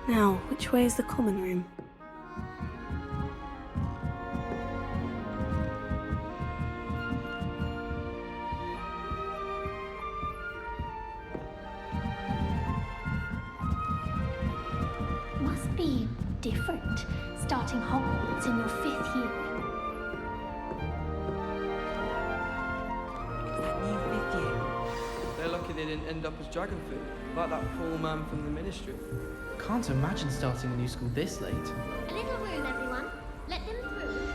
Now, which way is the common room? Must be different, starting Hogwarts in your 5th year. That new 5th year. They're lucky they didn't end up as dragon food, like that poor man from the ministry. Can't imagine starting a new school this late. A little room, everyone. Let them through.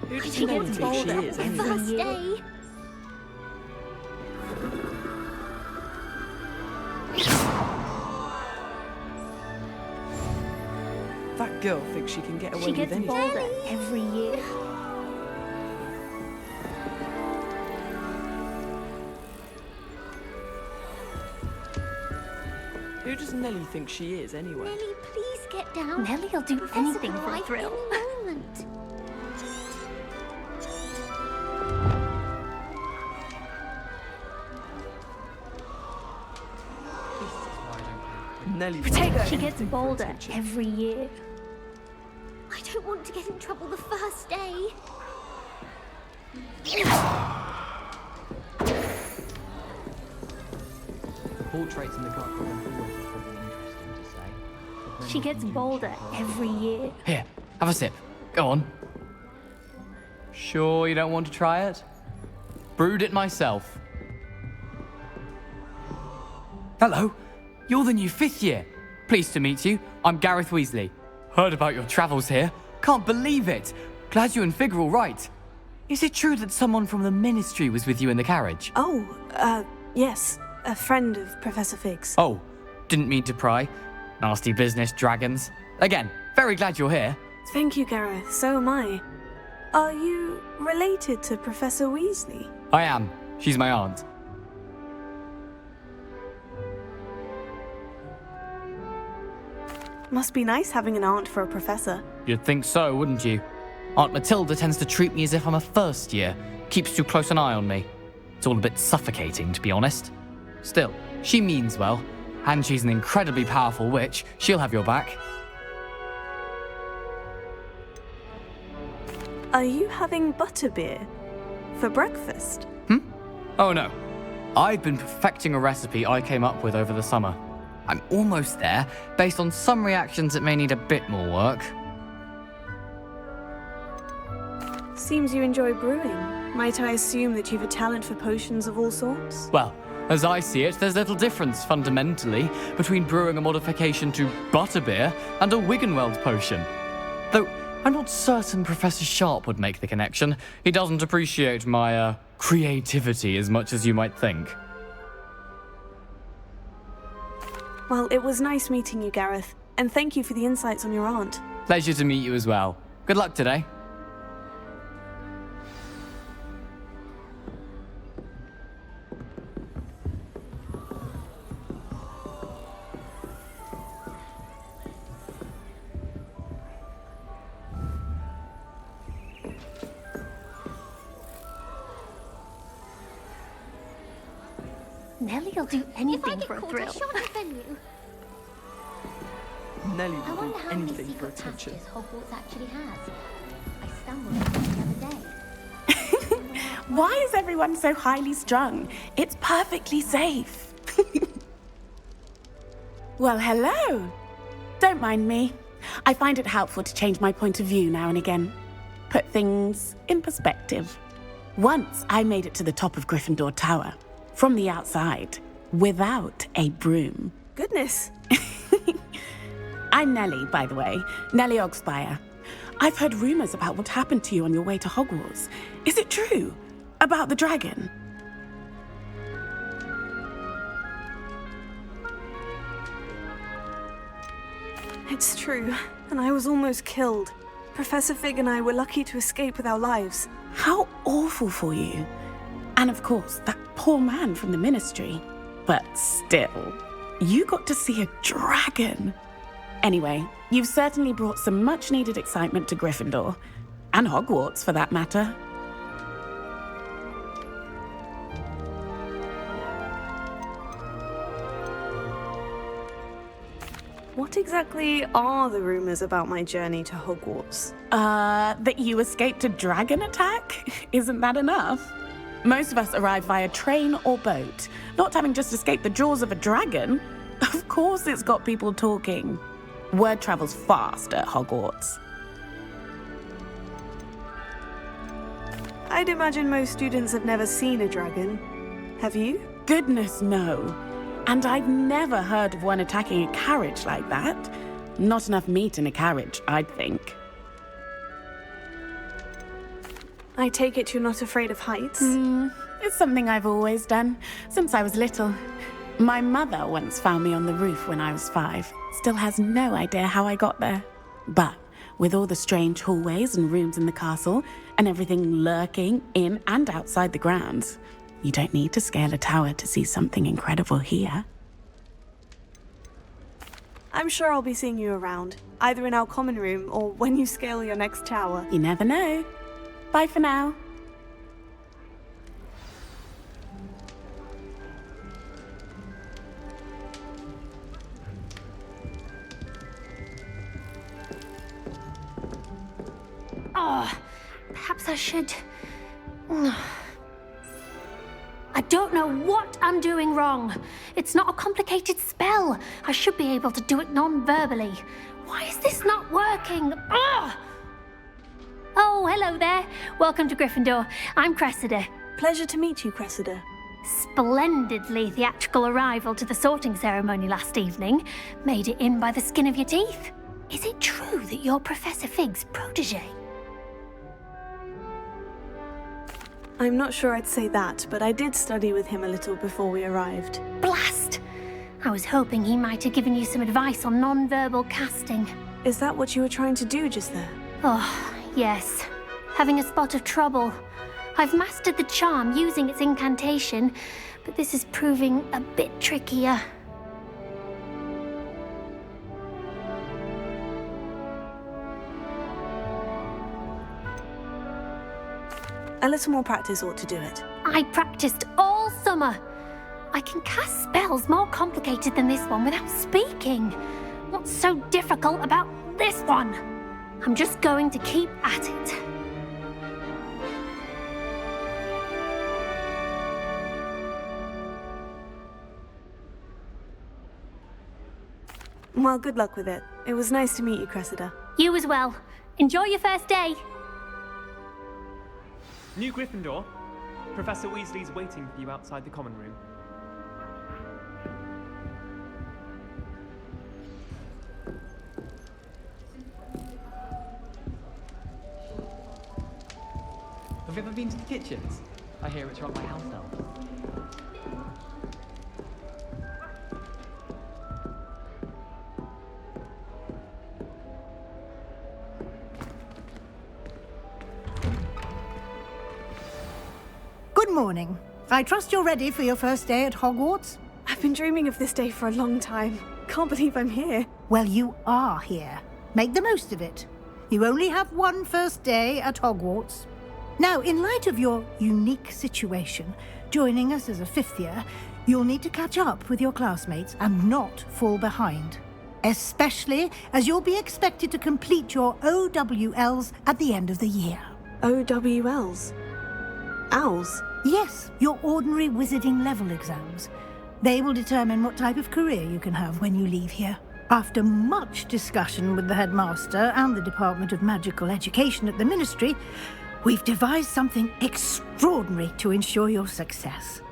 Who does She Nelly gets think she bolder is every anyway? First year. day. That girl thinks she can get away She with gets anything. bolder every year. Who does Nelly think she is anyway? Nelly, please get down. Nellie'll do Professor anything could for a arrive thrill. any moment. Nelly. She gets bolder every year. I don't want to get in trouble the first day. Portraits in the car are always something interesting to say. But She then gets you bolder should go. every year. Here, have a sip. Go on. Sure you don't want to try it? Brewed it myself. Hello, you're the new 5th year. Pleased to meet you. I'm Gareth Weasley. Heard about your travels here. Can't believe it. Glad you and Fig are all right. Is it true that someone from the ministry was with you in the carriage? Oh, yes. A friend of Professor Fig's. Oh, didn't mean to pry. Nasty business, dragons. Again, very glad you're here. Thank you, Gareth. So am I. Are you related to Professor Weasley? I am. She's my aunt. Must be nice having an aunt for a professor. You'd think so, wouldn't you? Aunt Matilda tends to treat me as if I'm a first year. Keeps too close an eye on me. It's all a bit suffocating, to be honest. Still, she means well. And she's an incredibly powerful witch. She'll have your back. Are you having butterbeer for breakfast? Oh no. I've been perfecting a recipe I came up with over the summer. I'm almost there, based on some reactions that may need a bit more work. Seems you enjoy brewing. Might I assume that you've a talent for potions of all sorts? Well, as I see it, there's little difference, fundamentally, between brewing a modification to butterbeer and a Wiggenweld potion. Though, I'm not certain Professor Sharp would make the connection. He doesn't appreciate my, creativity as much as you might think. Well, it was nice meeting you, Gareth. And thank you for the insights on your aunt. Pleasure to meet you as well. Good luck today. Nellie'll do If I anything get for a caught, I thrill. shan't defend you. Nelly I will wonder do how many anything for secret attention. passages Hogwarts actually has. I stumbled on them the other day. Why is everyone so highly strung? It's perfectly safe. Well, hello. Don't mind me. I find it helpful to change my point of view now and again. Put things in perspective. Once I made it to the top of Gryffindor Tower, from the outside, without a broom. Goodness. I'm Nellie, by the way. Nellie Ogspire. I've heard rumors about what happened to you on your way to Hogwarts. Is it true? About the dragon? It's true. And I was almost killed. Professor Fig and I were lucky to escape with our lives. How awful for you. And of course, that poor man from the ministry. But still, you got to see a dragon. Anyway, you've certainly brought some much-needed excitement to Gryffindor. And Hogwarts, for that matter. What exactly are the rumors about my journey to Hogwarts? That you escaped a dragon attack? Isn't that enough? Most of us arrive via train or boat, not having just escaped the jaws of a dragon. Of course it's got people talking. Word travels fast at Hogwarts. I'd imagine most students have never seen a dragon. Have you? Goodness, no. And I've never heard of one attacking a carriage like that. Not enough meat in a carriage, I'd think. I take it you're not afraid of heights? It's something I've always done, since I was little. My mother once found me on the roof when I was 5. Still has no idea how I got there. But with all the strange hallways and rooms in the castle, and everything lurking in and outside the grounds, you don't need to scale a tower to see something incredible here. I'm sure I'll be seeing you around, either in our common room or when you scale your next tower. You never know. Bye for now. Oh, perhaps I should... I don't know what I'm doing wrong. It's not a complicated spell. I should be able to do it non-verbally. Why is this not working? Ugh! Oh, hello there. Welcome to Gryffindor. I'm Cressida. Pleasure to meet you, Cressida. Splendidly theatrical arrival to the sorting ceremony last evening. Made it in by the skin of your teeth. Is it true that you're Professor Fig's protege? I'm not sure I'd say that, but I did study with him a little before we arrived. Blast! I was hoping he might have given you some advice on non-verbal casting. Is that what you were trying to do just there? Oh, yes. Having a spot of trouble. I've mastered the charm using its incantation, but this is proving a bit trickier. A little more practice ought to do it. I practiced all summer. I can cast spells more complicated than this one without speaking. What's so difficult about this one? I'm just going to keep at it. Well, good luck with it. It was nice to meet you, Cressida. You as well. Enjoy your first day. New Gryffindor, Professor Weasley's waiting for you outside the common room. Have you ever been to the kitchens? I hear it's run by house elves. Good morning. I trust you're ready for your first day at Hogwarts? I've been dreaming of this day for a long time. Can't believe I'm here. Well, you are here. Make the most of it. You only have one first day at Hogwarts. Now, in light of your unique situation, joining us as a 5th year, you'll need to catch up with your classmates and not fall behind. Especially as you'll be expected to complete your OWLs at the end of the year. OWLs? Owls? Yes, your ordinary wizarding level exams. They will determine what type of career you can have when you leave here. After much discussion with the headmaster and the Department of Magical Education at the Ministry, we've devised something extraordinary to ensure your success.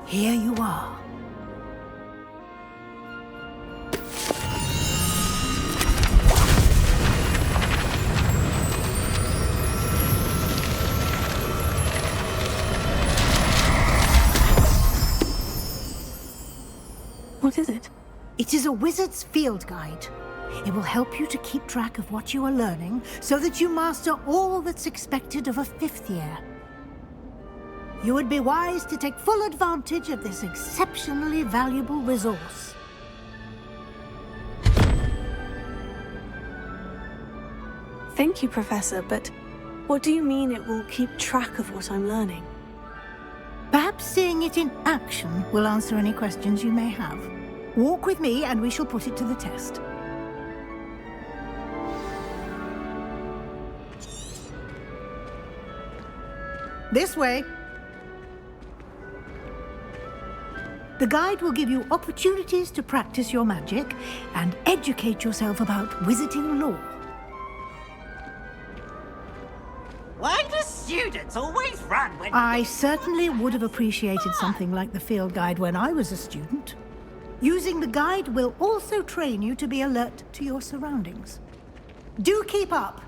Here you are. What is it? It is a wizard's field guide. It will help you to keep track of what you are learning so that you master all that's expected of a 5th year. You would be wise to take full advantage of this exceptionally valuable resource. Thank you, Professor, but what do you mean it will keep track of what I'm learning? Perhaps perhaps seeing it in action will answer any questions you may have. Walk with me and we shall put it to the test. This way. The guide will give you opportunities to practice your magic and educate yourself about wizarding lore. Why do students always run when... I certainly would have appreciated something like the field guide when I was a student. Using the guide will also train you to be alert to your surroundings. Do keep up!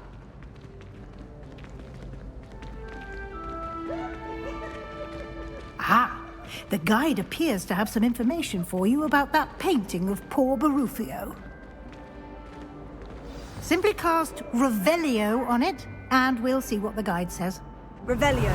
Ah! The guide appears to have some information for you about that painting of poor Barufio. Simply cast Revelio on it, and we'll see what the guide says. Revelio.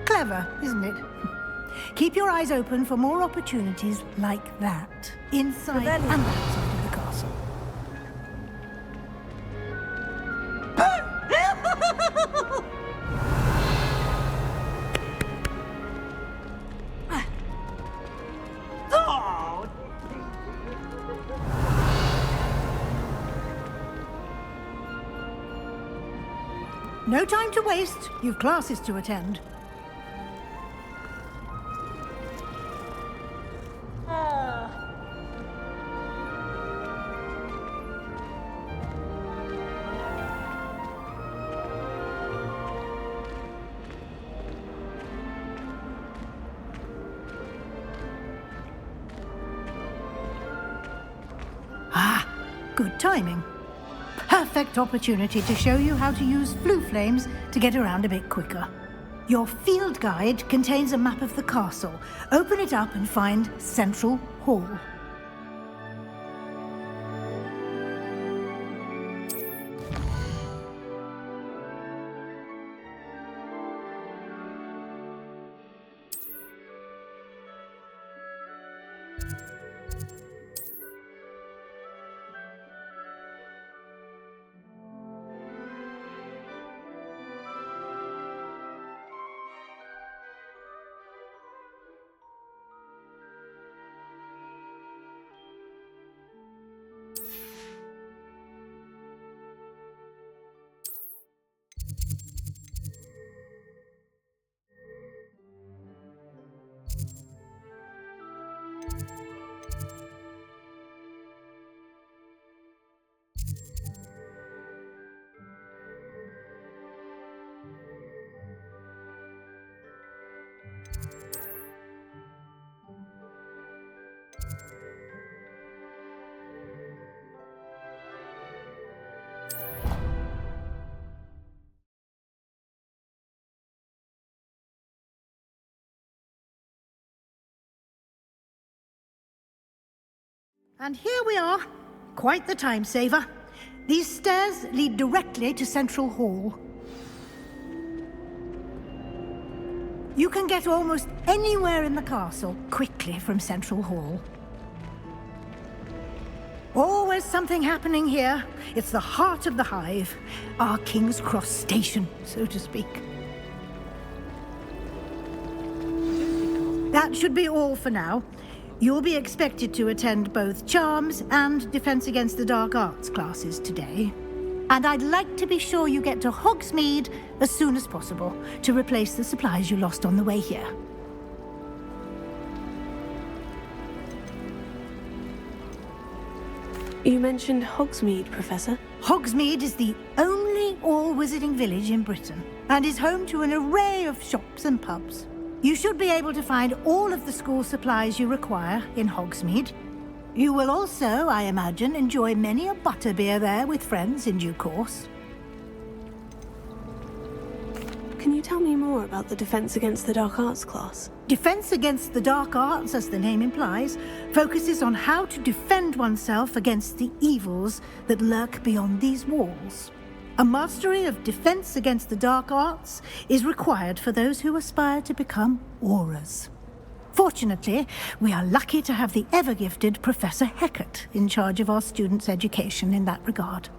Clever, isn't it? Keep your eyes open for more opportunities like that, inside and outside of the castle. Oh, No time to waste. You've classes to attend. Ah, good timing. Perfect opportunity to show you how to use flue flames to get around a bit quicker. Your field guide contains a map of the castle. Open it up and find Central Hall. And here we are. Quite the time saver. These stairs lead directly to Central Hall. You can get almost anywhere in the castle quickly from Central Hall. Always something happening here. It's the heart of the Hive, our King's Cross station, so to speak. That should be all for now. You'll be expected to attend both Charms and Defense Against the Dark Arts classes today. And I'd like to be sure you get to Hogsmeade as soon as possible to replace the supplies you lost on the way here. You mentioned Hogsmeade, Professor. Hogsmeade is the only all-wizarding village in Britain and is home to an array of shops and pubs. You should be able to find all of the school supplies you require in Hogsmeade. You will also, I imagine, enjoy many a butterbeer there with friends in due course. Can you tell me more about the Defense Against the Dark Arts class? Defense Against the Dark Arts, as the name implies, focuses on how to defend oneself against the evils that lurk beyond these walls. A mastery of Defense Against the Dark Arts is required for those who aspire to become Aurors. Fortunately, we are lucky to have the ever-gifted Professor Hecat in charge of our students' education in that regard.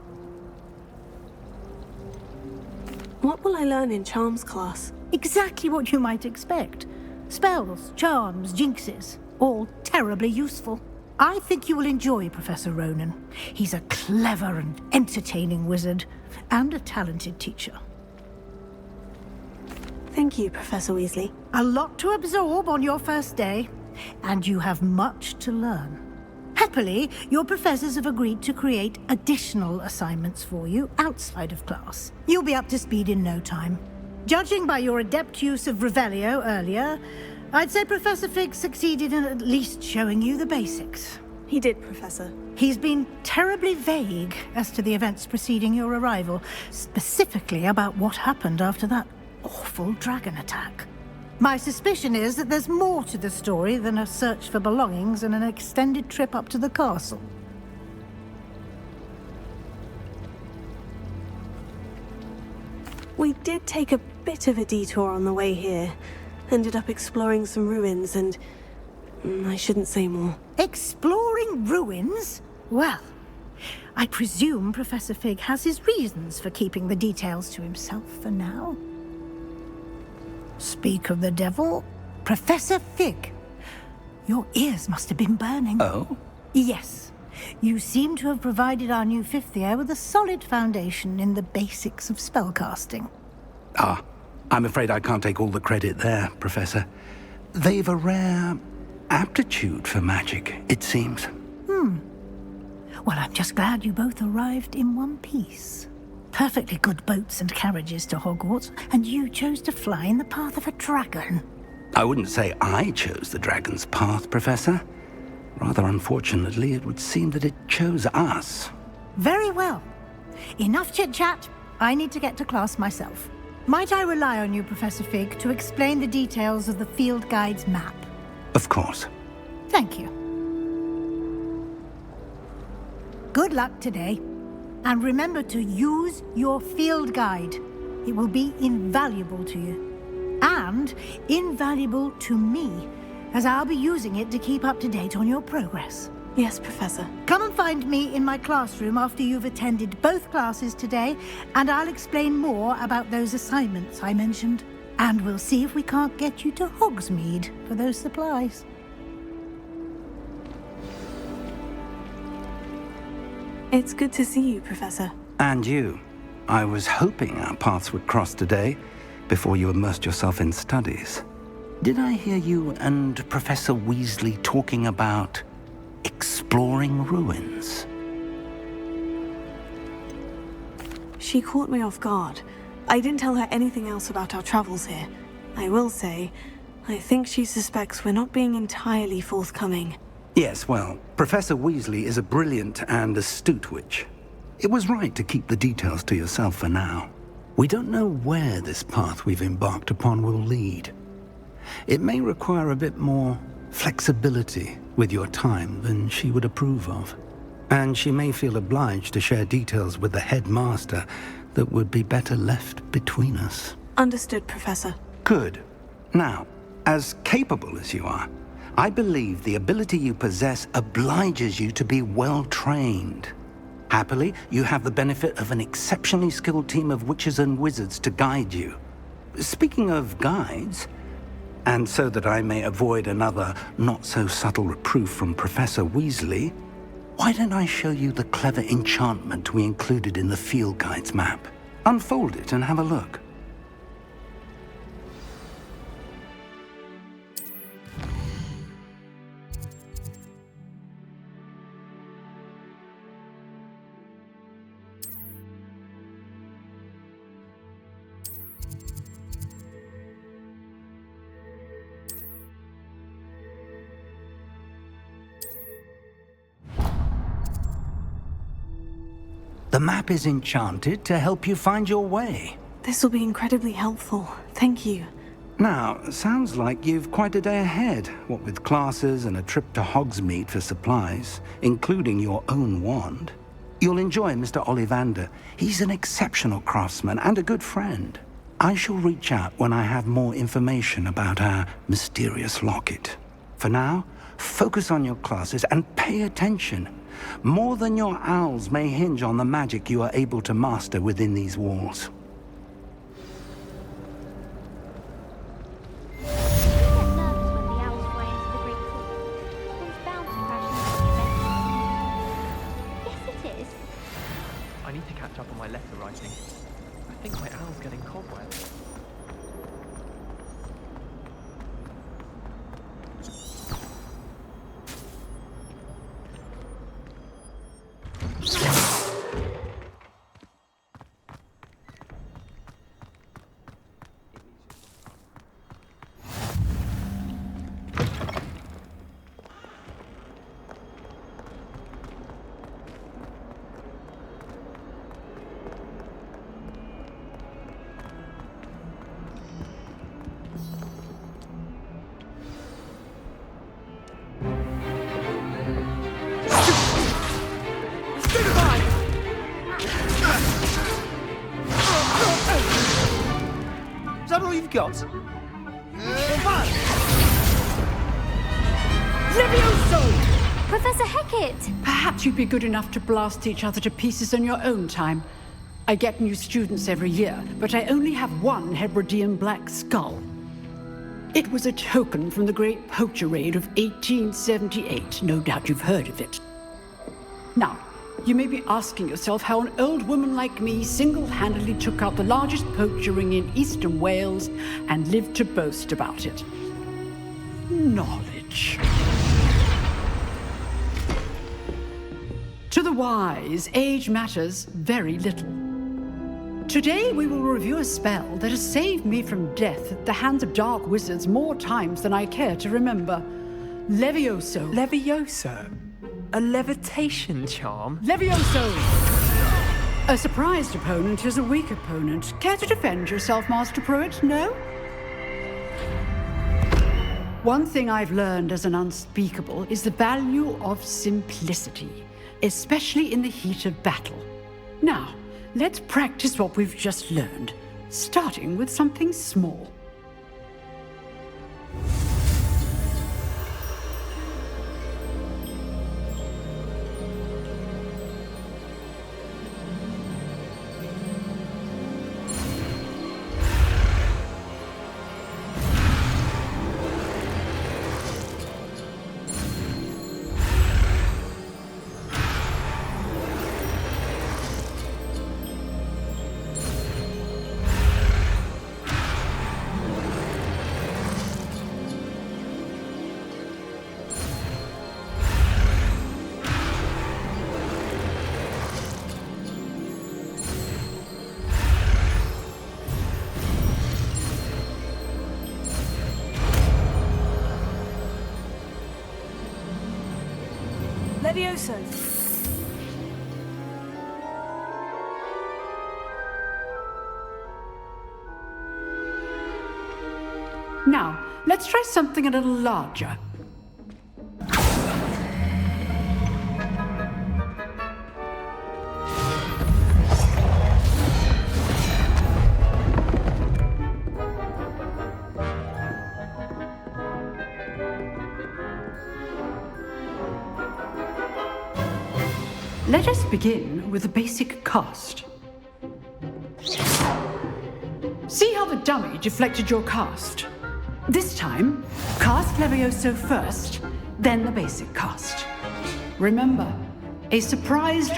What will I learn in Charms class? Exactly what you might expect. Spells, charms, jinxes, all terribly useful. I think you will enjoy Professor Ronan. He's a clever and entertaining wizard, and a talented teacher. Thank you, Professor Weasley. A lot to absorb on your first day, and you have much to learn. Happily, your professors have agreed to create additional assignments for you outside of class. You'll be up to speed in no time. Judging by your adept use of Revelio earlier, I'd say Professor Fig succeeded in at least showing you the basics. He did, Professor. He's been terribly vague as to the events preceding your arrival, specifically about what happened after that awful dragon attack. My suspicion is that there's more to the story than a search for belongings and an extended trip up to the castle. We did take a bit of a detour on the way here. Ended up exploring some ruins and... I shouldn't say more. Exploring ruins? Well, I presume Professor Fig has his reasons for keeping the details to himself for now. Speak of the devil, Professor Fig. Your ears must have been burning. Oh? Yes. You seem to have provided our new fifth year with a solid foundation in the basics of spellcasting. Ah, I'm afraid I can't take all the credit there, Professor. They've a rare aptitude for magic, it seems. Well, I'm just glad you both arrived in one piece. Perfectly good boats and carriages to Hogwarts, and you chose to fly in the path of a dragon. I wouldn't say I chose the dragon's path, Professor. Rather unfortunately, it would seem that it chose us. Very well. Enough chit-chat. I need to get to class myself. Might I rely on you, Professor Fig, to explain the details of the field guide's map? Of course. Thank you. Good luck today. And remember to use your field guide. It will be invaluable to you. And invaluable to me, as I'll be using it to keep up to date on your progress. Yes, Professor. Come and find me in my classroom after you've attended both classes today, and I'll explain more about those assignments I mentioned. And we'll see if we can't get you to Hogsmeade for those supplies. It's good to see you, Professor. And you. I was hoping our paths would cross today, before you immersed yourself in studies. Did I hear you and Professor Weasley talking about exploring ruins? She caught me off guard. I didn't tell her anything else about our travels here. I will say, I think she suspects we're not being entirely forthcoming. Yes, well, Professor Weasley is a brilliant and astute witch. It was right to keep the details to yourself for now. We don't know where this path we've embarked upon will lead. It may require a bit more flexibility with your time than she would approve of. And she may feel obliged to share details with the headmaster that would be better left between us. Understood, Professor. Good. Now, as capable as you are, I believe the ability you possess obliges you to be well trained. Happily, you have the benefit of an exceptionally skilled team of witches and wizards to guide you. Speaking of guides, and so that I may avoid another not-so-subtle reproof from Professor Weasley, Why don't I show you the clever enchantment we included in the field guide's map? Unfold it and have a look. The map is enchanted to help you find your way. This will be incredibly helpful. Thank you. Now, sounds like you've quite a day ahead, what with classes and a trip to Hogsmeade for supplies, including your own wand. You'll enjoy Mr. Ollivander. He's an exceptional craftsman and a good friend. I shall reach out when I have more information about our mysterious locket. For now, focus on your classes and pay attention. More than your owls may hinge on the magic you are able to master within these walls. I need to catch up on my letter writing. I think my owl's getting cobwebs. Is that all you've got? Levioso! Professor Hecat! Perhaps you'd be good enough to blast each other to pieces in your own time. I get new students every year, but I only have one Hebridean black skull. It was a token from the Great Poacher Raid of 1878. No doubt you've heard of it. Now, you may be asking yourself how an old woman like me single-handedly took out the largest poacher ring in eastern Wales and lived to boast about it. Knowledge. To the wise, age matters very little. Today we will review a spell that has saved me from death at the hands of dark wizards more times than I care to remember. Levioso. Levioso? A levitation charm? Levioso! A surprised opponent is a weak opponent. Care to defend yourself, Master Pruitt? No? One thing I've learned as an unspeakable is the value of simplicity, especially in the heat of battle. Now, let's practice what we've just learned, starting with something small. Levioso. Now, let's try something a little larger. Let us begin with a basic cast. See how the dummy deflected your cast? This time, cast Levioso first, then the basic cast. Remember, A surprised...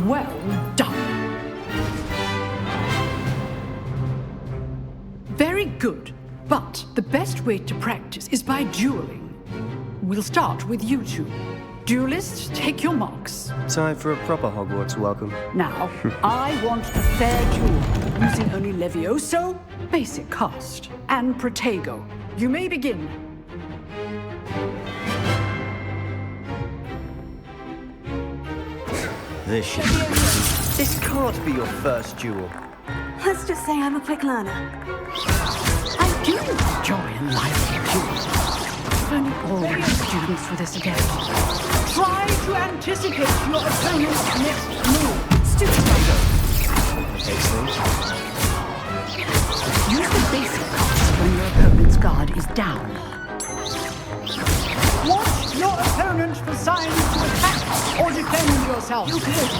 Well done. Very good. But the best way to practice is by dueling. We'll start with you two. Duelists, take your marks. Time for a proper Hogwarts welcome. Now, I want a fair duel, using only Levioso, basic cast, and Protego. You may begin. This should be easy. This can't be your first duel. Let's just say I'm a quick learner. I do enjoy a lively duel. If only all the students were this adept. Try to anticipate your opponent's next move. Student Excellent. use the basic cast when your opponent's guard is down. Watch your opponent for signs to attack or defend yourself. You good.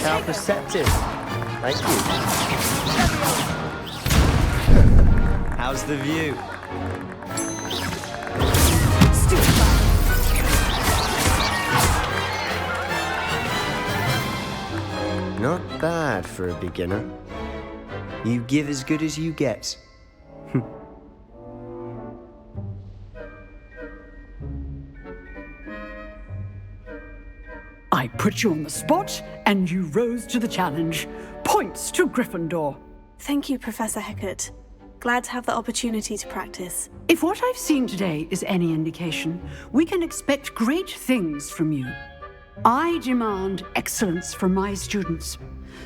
How perceptive. Thank you. How's the view? Not bad for a beginner. You give as good as you get. I put you on the spot, and you rose to the challenge. Points to Gryffindor. Thank you, Professor Hecat. Glad to have the opportunity to practice. If what I've seen today is any indication, we can expect great things from you. I demand excellence from my students.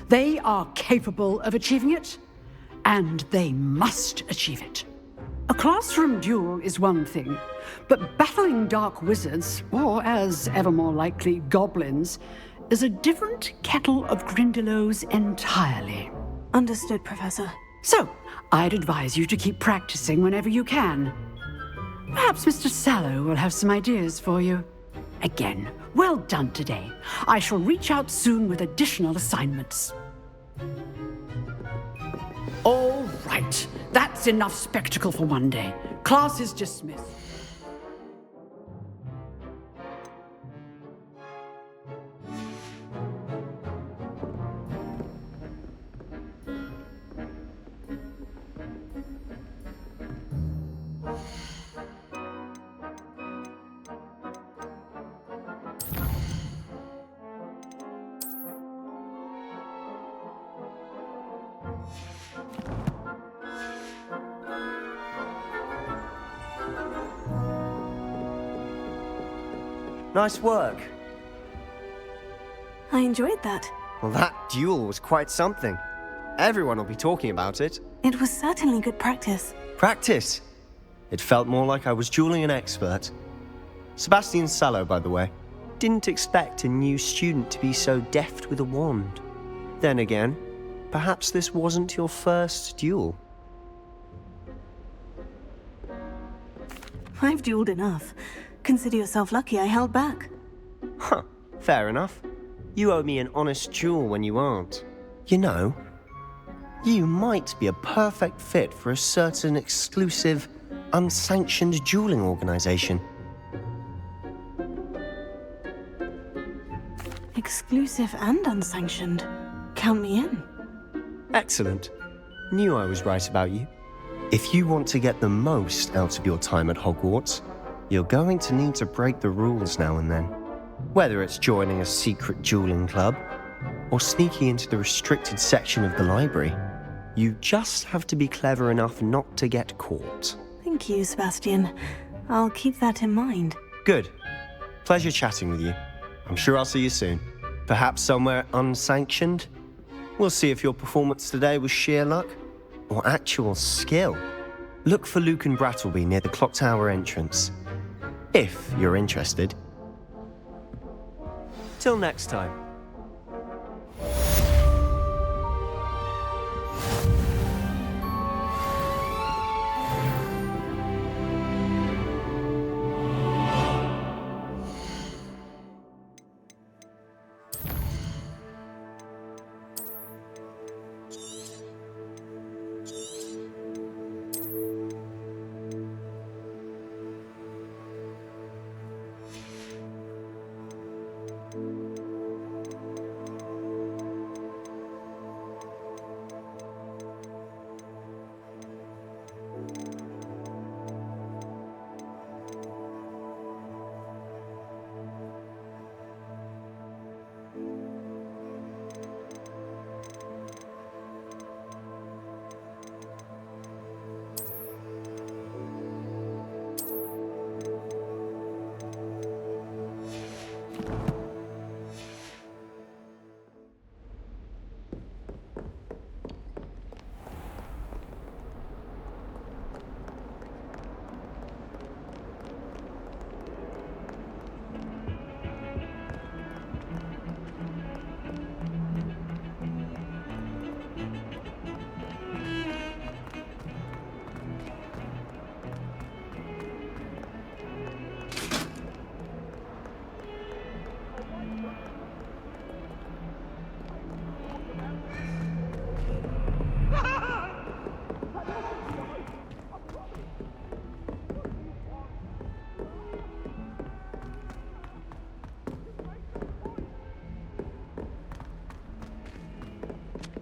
They are capable of achieving it, and they must achieve it. A classroom duel is one thing, but battling dark wizards, or as ever more likely, goblins, is a different kettle of Grindylows entirely. Understood, Professor. So, I'd advise you to keep practicing whenever you can. Perhaps Mr. Sallow will have some ideas for you. Again, well done today. I shall reach out soon with additional assignments. All right, that's enough spectacle for one day. Class is dismissed. Nice work. I enjoyed that. Well, that duel was quite something. Everyone will be talking about it. It was certainly good practice. Practice? It felt more like I was dueling an expert. Sebastian Sallow, by the way. Didn't expect a new student to be so deft with a wand. Then again, perhaps this wasn't your first duel. I've dueled enough. Consider yourself lucky I held back. Huh, fair enough. You owe me an honest duel when you aren't. You know, you might be a perfect fit for a certain exclusive, unsanctioned dueling organization. Exclusive and unsanctioned. Count me in. Excellent. Knew I was right about you. If you want to get the most out of your time at Hogwarts, you're going to need to break the rules now and then. Whether it's joining a secret dueling club or sneaking into the restricted section of the library, you just have to be clever enough not to get caught. Thank you, Sebastian. I'll keep that in mind. Good. Pleasure chatting with you. I'm sure I'll see you soon. Perhaps somewhere unsanctioned? We'll see if your performance today was sheer luck or actual skill. Look for Luke and Brattleby near the clock tower entrance. If you're interested. Till next time.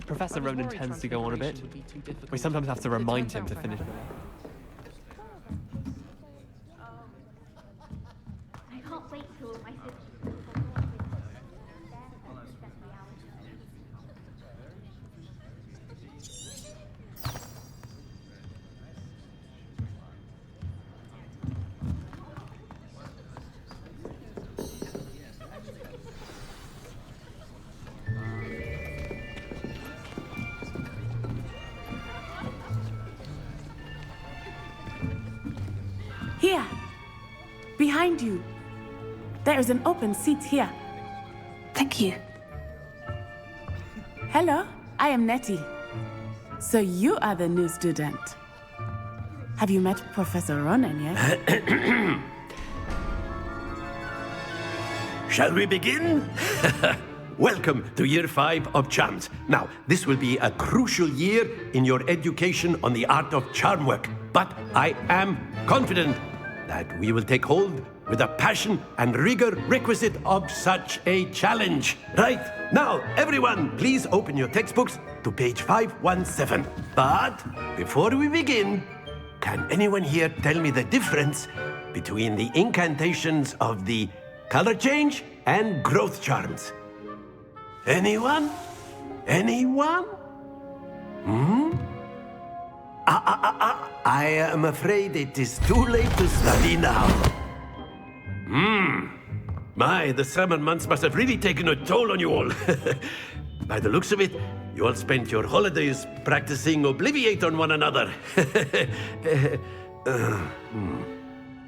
Professor Ronan tends to go on a bit. We sometimes have to remind him to finish. I can't wait till my sister. Here, behind you. There is an open seat here. Thank you. Hello, I am Nettie. So you are the new student. Have you met Professor Ronan yet? Shall we begin? Welcome to Year 5 of Charms. Now, this will be a crucial year in your education on the art of charm work. But I am confident that we will take hold with the passion and rigor requisite of such a challenge. Right, now, everyone, please open your textbooks to page 517. But before we begin, can anyone here tell me the difference between the incantations of the color change and growth charms? Anyone? Anyone? I am afraid it is too late to study now. My, the summer months must have really taken a toll on you all. By the looks of it, you all spent your holidays practicing Obliviate on one another.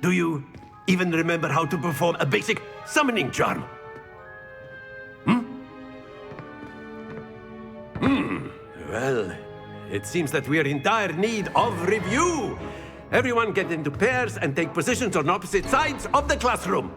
Do you even remember how to perform a basic summoning charm? Well, it seems that we are in dire need of review. Everyone get into pairs and take positions on opposite sides of the classroom.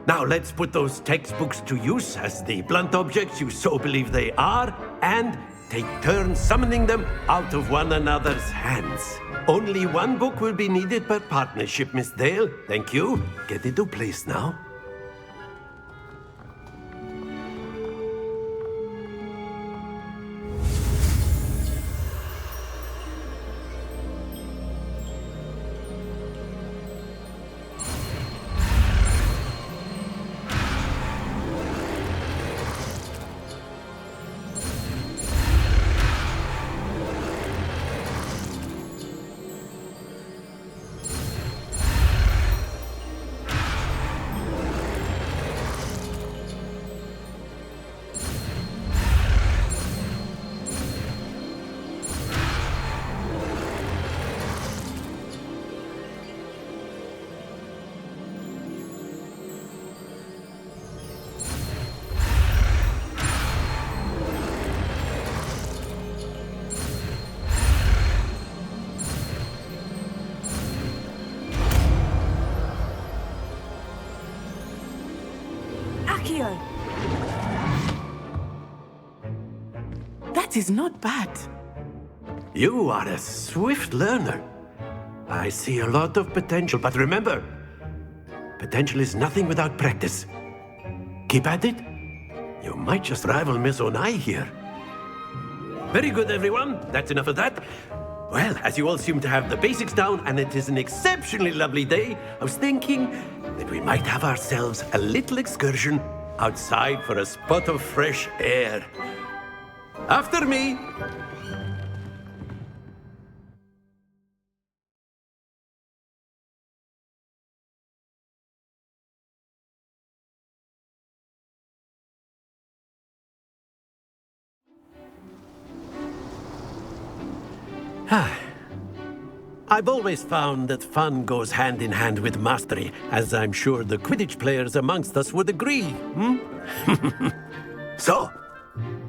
Now let's put those textbooks to use as the blunt objects you so believe they are, and take turns summoning them out of one another's hands. Only one book will be needed per partnership, Miss Dale. Thank you. Get into place now. That is not bad. You are a swift learner. I see a lot of potential, but remember, potential is nothing without practice. Keep at it. You might just rival Miss Onai here. Very good, everyone. That's enough of that. Well, as you all seem to have the basics down, and it is an exceptionally lovely day, I was thinking that we might have ourselves a little excursion outside for a spot of fresh air. After me. I've always found that fun goes hand in hand with mastery, as I'm sure the Quidditch players amongst us would agree. So,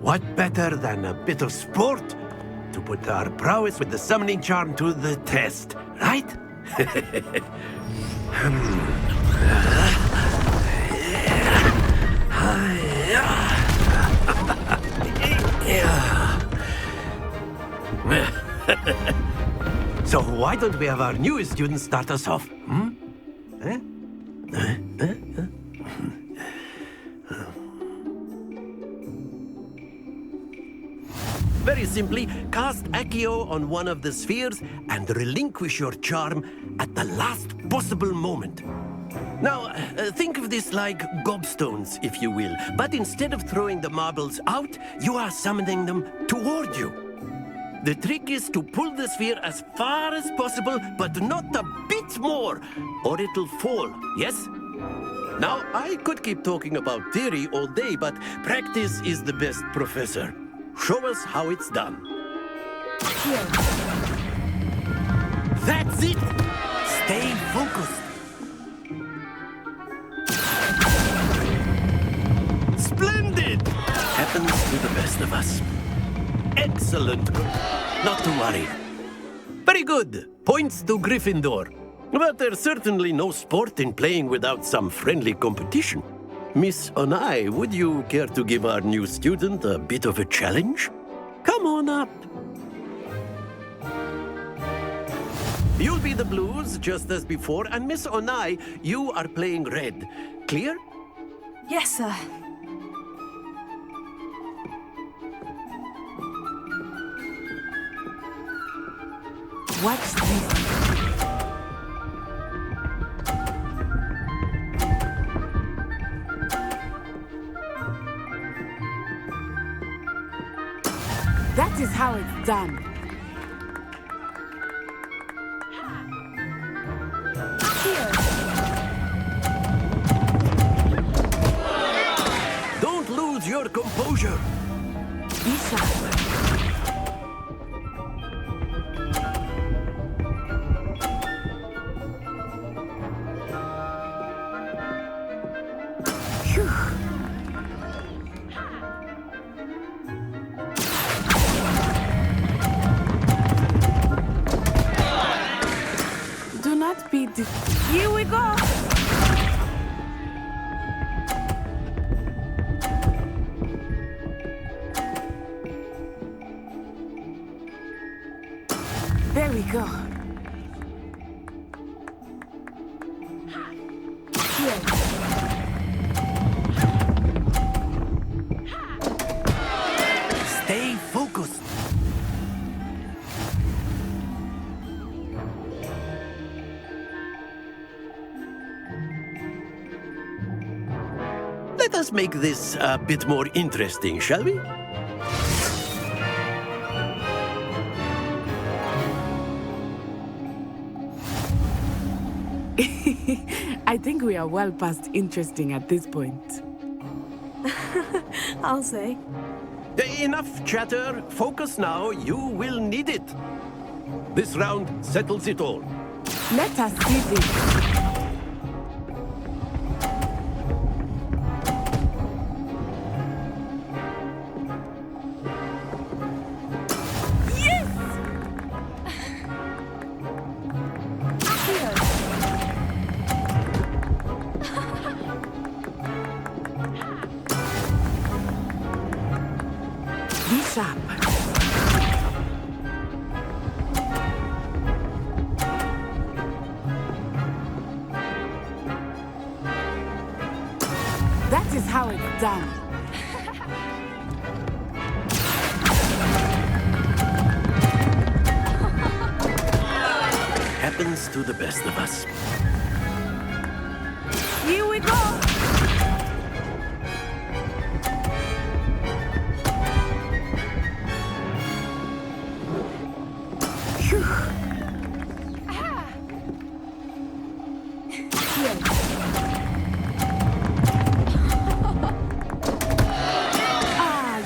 what better than a bit of sport to put our prowess with the summoning charm to the test, right? So why don't we have our newest student start us off? Very simply, cast Accio on one of the spheres and relinquish your charm at the last possible moment. Now, think of this like gobstones, if you will. But instead of throwing the marbles out, you are summoning them toward you. The trick is to pull the sphere as far as possible, but not a bit more, or it'll fall, yes? Now, I could keep talking about theory all day, but practice is the best professor. Show us how it's done. Here. That's it! Stay focused. Splendid! Happens to the best of us. Excellent. Not to worry. Very good. Points to Gryffindor. But there's certainly no sport in playing without some friendly competition. Miss Onai, would you care to give our new student a bit of a challenge? Come on up. You'll be the blues, just as before, and Miss Onai, you are playing red. Clear? Yes, sir. What's this? That is how it's done. Here. Don't lose your composure. Be sharp. Do not be Here we go! There we go. Here. Stay focused. Let us make this a bit more interesting, shall we? I think we are well past interesting at this point. I'll say. Enough chatter. Focus now. You will need it. This round settles it all. Let us see this. Be sharp. That is how it's done. Happens to the best of us. Here we go.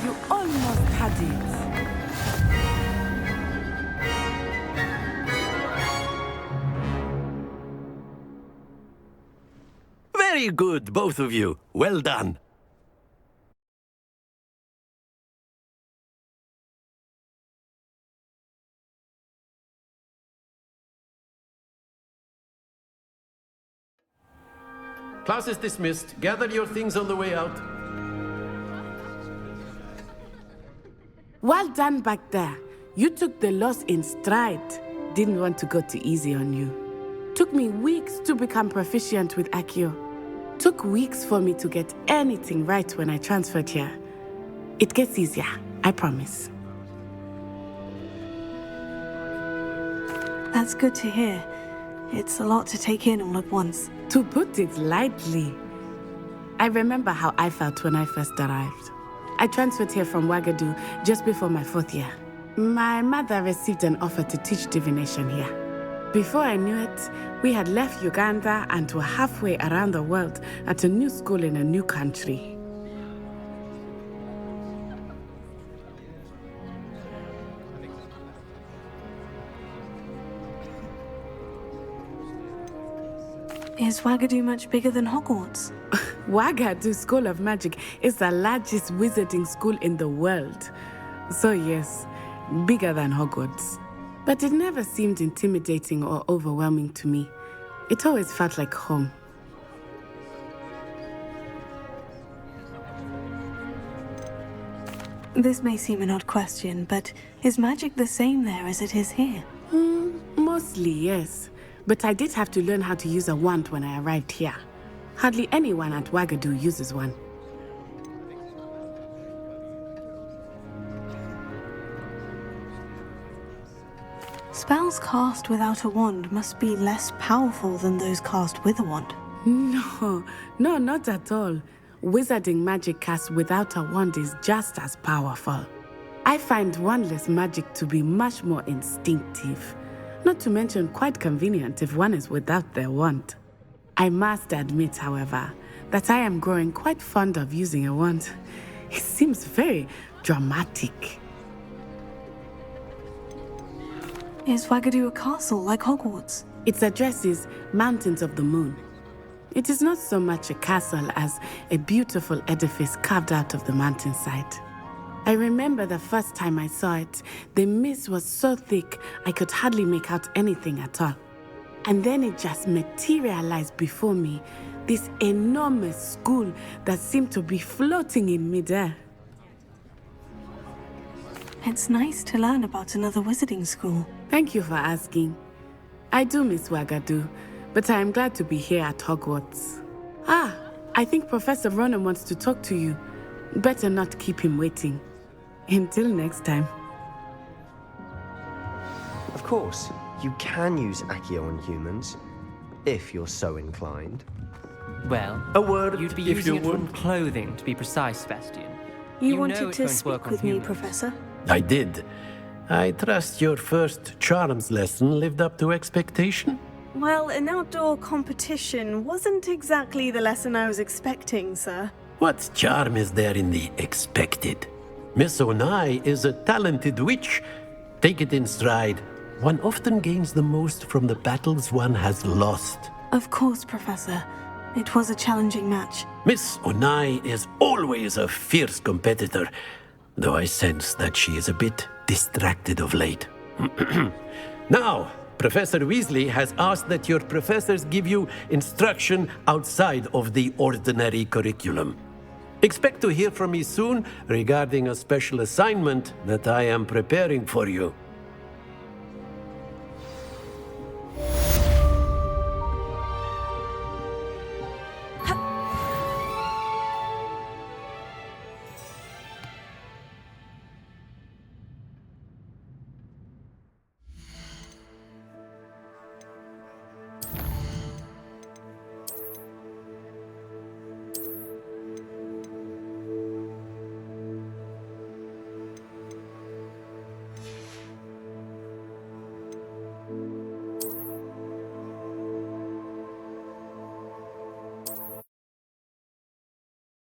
You almost had it. Very good, both of you. Well done. Class is dismissed. Gather your things on the way out. Well done back there. You took the loss in stride. Didn't want to go too easy on you. Took me weeks to become proficient with Accio. Took weeks for me to get anything right when I transferred here. It gets easier, I promise. That's good to hear. It's a lot to take in all at once. To put it lightly, I remember how I felt when I first arrived. I transferred here from Wagadu just before my 4th year. My mother received an offer to teach divination here. Before I knew it, we had left Uganda and were halfway around the world at a new school in a new country. Is Wagadu much bigger than Hogwarts? Wagadu School of Magic is the largest wizarding school in the world. So yes, bigger than Hogwarts. But it never seemed intimidating or overwhelming to me. It always felt like home. This may seem an odd question, but is magic the same there as it is here? Mostly, yes. But I did have to learn how to use a wand when I arrived here. Hardly anyone at Wagadu uses one. Spells cast without a wand must be less powerful than those cast with a wand. No, not at all. Wizarding magic cast without a wand is just as powerful. I find wandless magic to be much more instinctive. Not to mention quite convenient if one is without their wand. I must admit, however, that I am growing quite fond of using a wand. It seems very dramatic. Is Wagadu a castle like Hogwarts? Its address is Mountains of the Moon. It is not so much a castle as a beautiful edifice carved out of the mountainside. I remember the first time I saw it, the mist was so thick I could hardly make out anything at all. And then it just materialized before me, this enormous school that seemed to be floating in midair. It's nice to learn about another wizarding school. Thank you for asking. I do miss Wagadu, but I am glad to be here at Hogwarts. I think Professor Ronan wants to talk to you. Better not keep him waiting. Until next time. Of course, you can use Accio on humans, if you're so inclined. Well, A word, you'd be if using you it from would. clothing, to be precise, Sebastian. You know wanted it's to going to work speak on with me, humans. Professor? I did. I trust your first charms lesson lived up to expectation? Well, an outdoor competition wasn't exactly the lesson I was expecting, sir. What charm is there in the expected? Miss Onai is a talented witch. Take it in stride. One often gains the most from the battles one has lost. Of course, Professor. It was a challenging match. Miss Onai is always a fierce competitor, though I sense that she is a bit distracted of late. Now, Professor Weasley has asked that your professors give you instruction outside of the ordinary curriculum. Expect to hear from me soon regarding a special assignment that I am preparing for you.